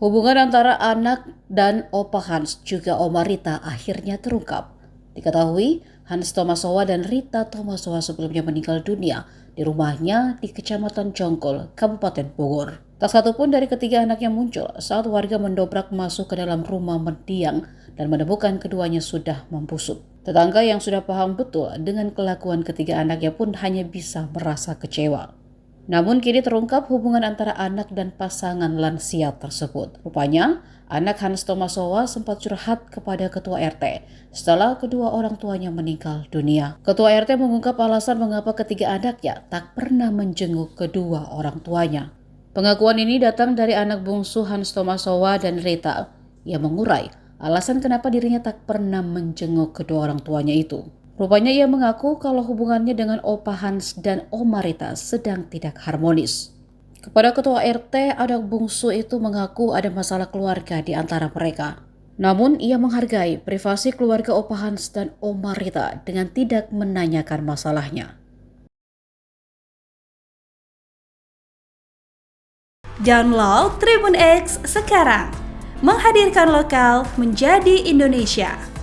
Hubungan antara anak dan Opa Hans juga Oma Rita akhirnya terungkap. Diketahui, Hans Tomasowa dan Rita Tomasowa sebelumnya meninggal dunia di rumahnya di Kecamatan Jonggol, Kabupaten Bogor. Tak satu pun dari ketiga anaknya muncul saat warga mendobrak masuk ke dalam rumah mendiang dan menemukan keduanya sudah membusuk. Tetangga yang sudah paham betul dengan kelakuan ketiga anaknya pun hanya bisa merasa kecewa. Namun kini terungkap hubungan antara anak dan pasangan lansia tersebut. Rupanya, anak Hans Tomasowa sempat curhat kepada ketua RT setelah kedua orang tuanya meninggal dunia. Ketua RT mengungkap alasan mengapa ketiga anaknya tak pernah menjenguk kedua orang tuanya. Pengakuan ini datang dari anak bungsu Hans Tomasowa dan Rita. Ia mengurai alasan kenapa dirinya tak pernah menjenguk kedua orang tuanya itu. Rupanya ia mengaku kalau hubungannya dengan Opa Hans dan Oma Rita sedang tidak harmonis. Kepada ketua RT, anak bungsu itu mengaku ada masalah keluarga di antara mereka. Namun ia menghargai privasi keluarga Opa Hans dan Oma Rita dengan tidak menanyakan masalahnya. Download Tribun X sekarang, menghadirkan lokal menjadi Indonesia.